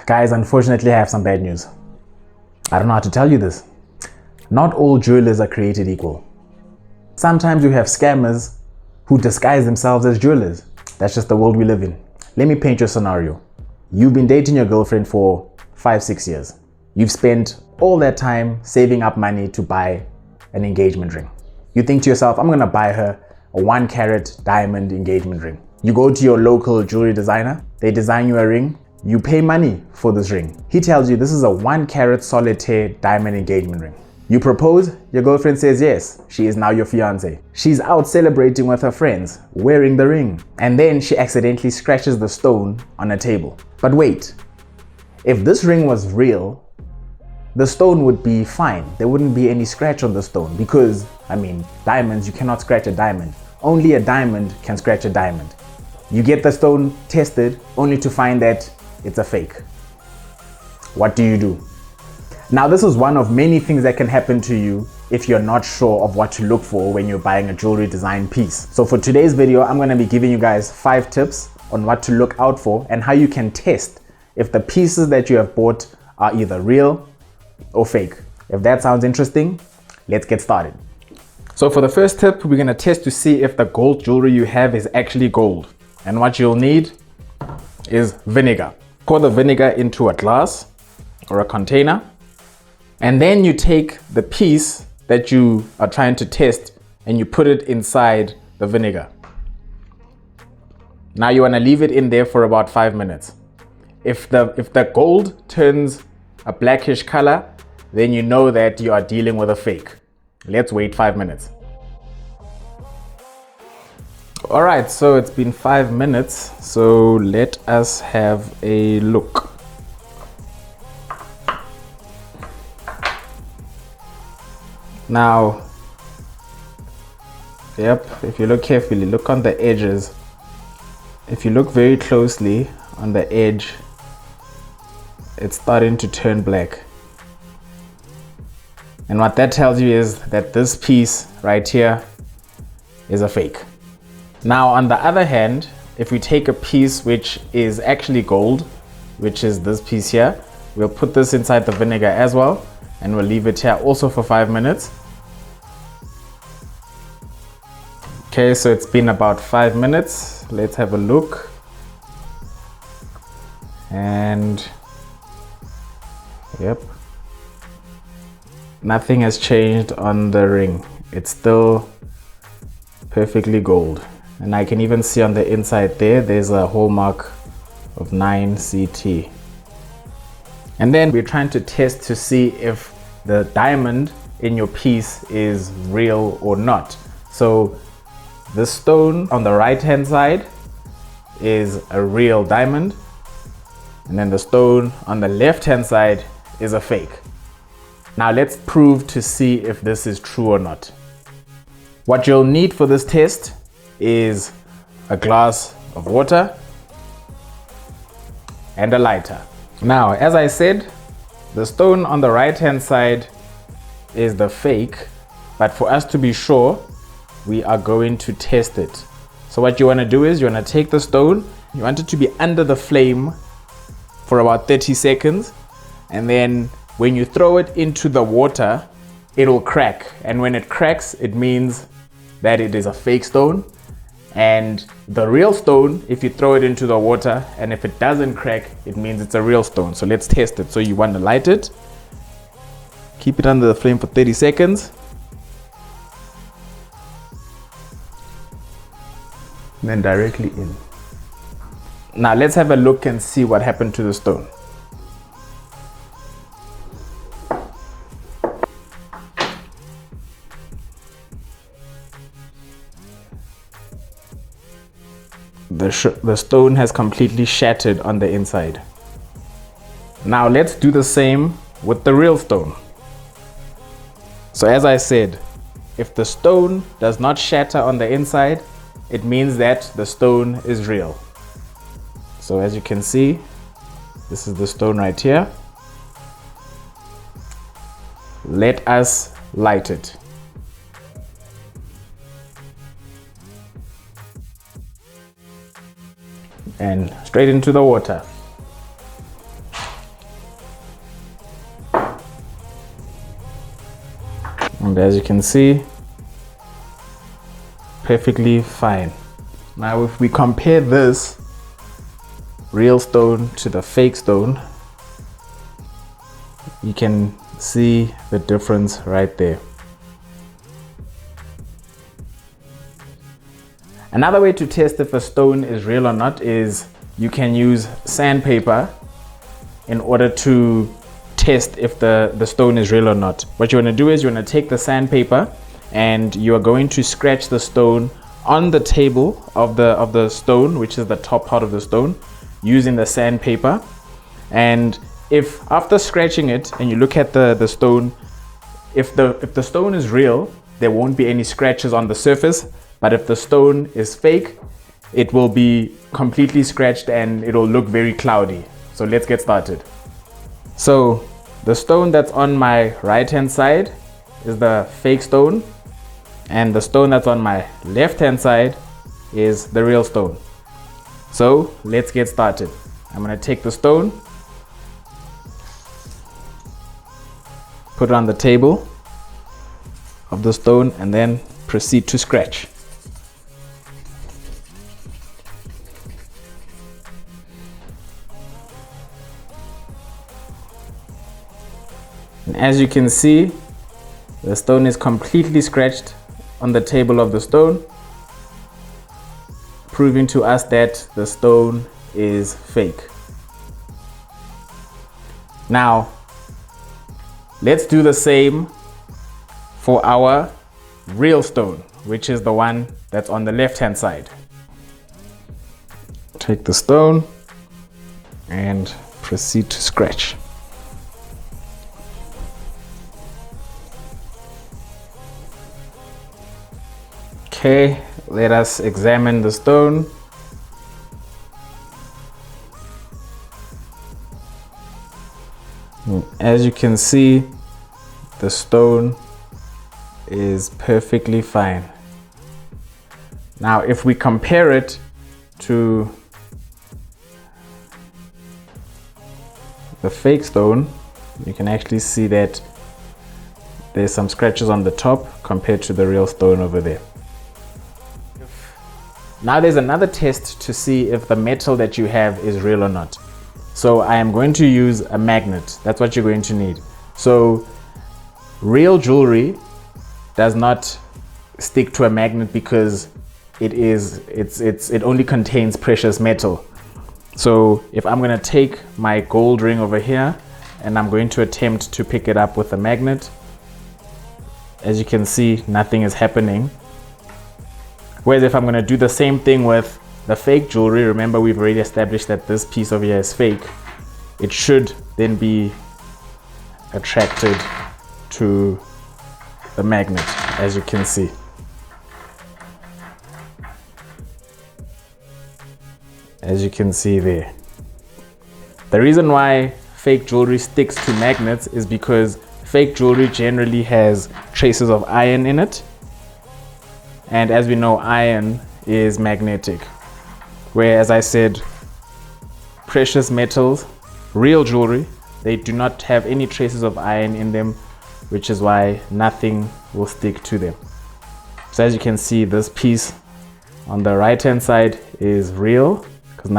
Guys, unfortunately I have some bad news. I don't know how to tell you this. Not all jewelers are created equal. Sometimes you have scammers who disguise themselves as jewelers. That's just the world we live in. Let me paint you a scenario. You've been dating your girlfriend for 5-6 years. You've spent all that time saving up money to buy an engagement ring. You think to yourself, I'm gonna buy her a 1-carat diamond engagement ring. You go to your local jewelry designer, they design you a ring, you pay money for this ring. He tells you this is a 1-carat solitaire diamond engagement ring. You propose, your girlfriend says yes, she is now your fiance. She's out celebrating with her friends, wearing the ring, and then she accidentally scratches the stone on a table. But wait, if this ring was real, the stone would be fine. There wouldn't be any scratch on the stone because, diamonds, you cannot scratch a diamond. Only a diamond can scratch a diamond. You get the stone tested only to find that it's a fake. What do you do? Now, this is one of many things that can happen to you if you're not sure of what to look for when you're buying a jewelry design piece. So for today's video, I'm going to be giving you guys 5 tips on what to look out for and how you can test if the pieces that you have bought are either real or fake. If that sounds interesting, let's get started. So for the first tip, we're going to test to see if the gold jewelry you have is actually gold. And what you'll need is vinegar. Pour the vinegar into a glass or a container. And then you take the piece that you are trying to test and you put it inside the vinegar. Now you want to leave it in there for about 5 minutes. If the gold turns a blackish color, then you know that you are dealing with a fake. Let's wait 5 minutes. All right, so it's been 5 minutes. So let us have a look. Now, yep, if you look carefully, look on the edges. If you look very closely on the edge, it's starting to turn black. And what that tells you is that this piece right here is a fake. Now, on the other hand, if we take a piece which is actually gold, which is this piece here, we'll put this inside the vinegar as well, and we'll leave it here also for 5 minutes. Okay, so it's been about 5 minutes. Let's have a look. And yep, nothing has changed on the ring. It's still perfectly gold. And I can even see on the inside there's a hallmark of 9CT. And then we're trying to test to see if the diamond in your piece is real or not. So the stone on the right hand side is a real diamond, and then the stone on the left hand side is a fake. Now let's prove to see if this is true or not. What you'll need for this test is a glass of water and a lighter. Now, as I said, the stone on the right hand side is the fake, but for us to be sure, we are going to test it. So what you want to do is you want to take the stone, you want it to be under the flame for about 30 seconds, and then when you throw it into the water, it'll crack. And when it cracks, it means that it is a fake stone. And the real stone, if you throw it into the water and if it doesn't crack, it means it's a real stone. So let's test it. So you want to light it, keep it under the flame for 30 seconds. And then directly in. Now let's have a look and see what happened to the stone. The stone has completely shattered on the inside. Now let's do the same with the real stone. So as I said, if the stone does not shatter on the inside, it means that the stone is real. So as you can see, this is the stone right here. Let us light it. And straight into the water. And as you can see, perfectly fine. Now if we compare this real stone to the fake stone, you can see the difference right there. Another way to test if a stone is real or not is you can use sandpaper in order to test if the stone is real or not. What you want to do is you want to take the sandpaper and you are going to scratch the stone on the table of the stone, which is the top part of the stone, using the sandpaper. And if after scratching it and you look at the stone, if the stone is real, there won't be any scratches on the surface. But if the stone is fake, it will be completely scratched and it'll look very cloudy. So let's get started. So the stone that's on my right hand side is the fake stone, and the stone that's on my left hand side is the real stone. So let's get started. I'm going to take the stone, put it on the table of the stone, and then proceed to scratch. And as you can see, the stone is completely scratched on the table of the stone, proving to us that the stone is fake. Now, let's do the same for our real stone, which is the one that's on the left-hand side. Take the stone and proceed to scratch. Okay, let us examine the stone. As you can see, the stone is perfectly fine. Now, if we compare it to the fake stone, you can actually see that there's some scratches on the top compared to the real stone over there. Now there's another test to see if the metal that you have is real or not. So I am going to use a magnet. That's what you're going to need. So real jewelry does not stick to a magnet because it only contains precious metal. So if I'm going to take my gold ring over here and I'm going to attempt to pick it up with a magnet, as you can see, nothing is happening. Whereas if I'm going to do the same thing with the fake jewelry, remember we've already established that this piece over here is fake, it should then be attracted to the magnet, as you can see. As you can see there. The reason why fake jewelry sticks to magnets is because fake jewelry generally has traces of iron in it. And as we know, iron is magnetic. Where, as I said, precious metals, real jewelry, they do not have any traces of iron in them, which is why nothing will stick to them. So as you can see, this piece on the right hand side is real because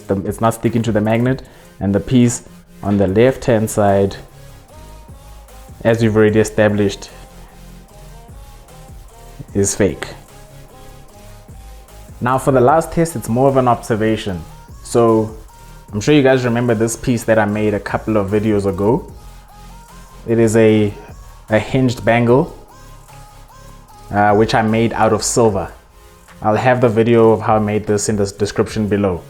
it's not sticking to the magnet, and the piece on the left hand side, as we've already established, is fake. Now for the last test, it's more of an observation. So I'm sure you guys remember this piece that I made a couple of videos ago. It is a hinged bangle, which I made out of silver. I'll have the video of how I made this in the description below.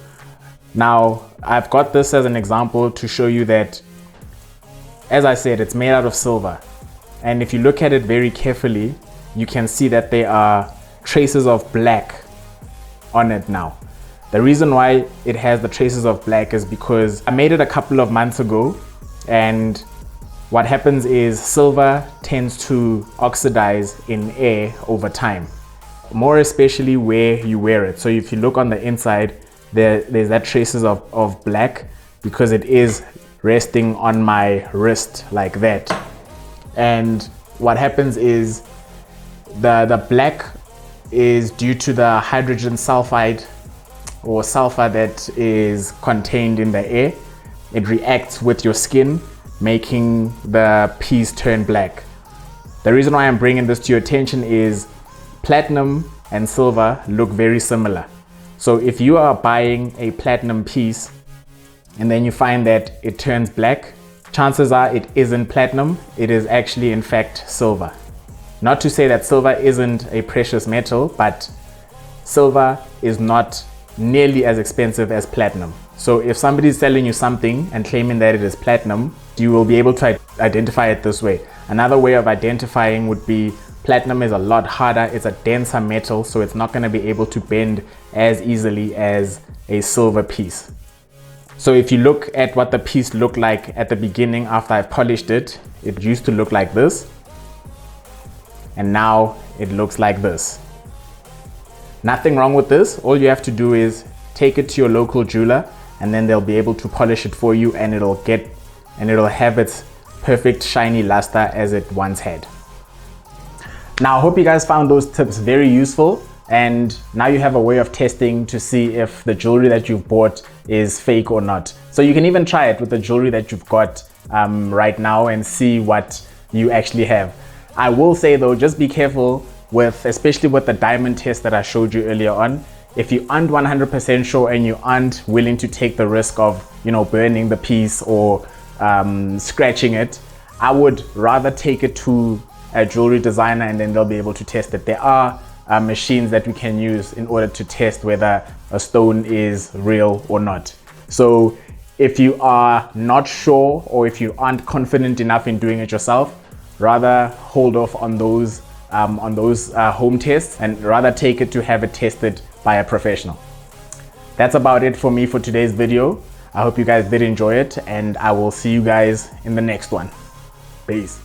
Now, I've got this as an example to show you that, as I said, it's made out of silver. And if you look at it very carefully, you can see that there are traces of black on it now. The reason why it has the traces of black is because I made it a couple of months ago, and what happens is silver tends to oxidize in air over time, more especially where you wear it. So if you look on the inside, there's that traces of black because it is resting on my wrist like that. And what happens is the black is due to the hydrogen sulfide or sulfur that is contained in the air. It reacts with your skin, making the piece turn black. The reason why I'm bringing this to your attention is platinum and silver look very similar. So if you are buying a platinum piece and then you find that it turns black, chances are it isn't platinum, it is actually in fact silver. Not to say that silver isn't a precious metal, but silver is not nearly as expensive as platinum. So if somebody's selling you something and claiming that it is platinum, you will be able to identify it this way. Another way of identifying would be platinum is a lot harder, it's a denser metal, so it's not going to be able to bend as easily as a silver piece. So if you look at what the piece looked like at the beginning after I polished it, it used to look like this. And now it looks like this. Nothing wrong with this. All you have to do is take it to your local jeweler and then they'll be able to polish it for you, and it'll have its perfect shiny luster as it once had. Now I hope you guys found those tips very useful, and now you have a way of testing to see if the jewelry that you've bought is fake or not. So you can even try it with the jewelry that you've got right now and see what you actually have. I will say though, just be careful especially with the diamond test that I showed you earlier on. If you aren't 100% sure and you aren't willing to take the risk of, burning the piece or scratching it, I would rather take it to a jewelry designer and then they'll be able to test it. There are machines that we can use in order to test whether a stone is real or not. So if you are not sure or if you aren't confident enough in doing it yourself, rather hold off on those home tests and rather take it to have it tested by a professional. That's about it for me for today's video. I hope you guys did enjoy it, and I will see you guys in the next one. Peace.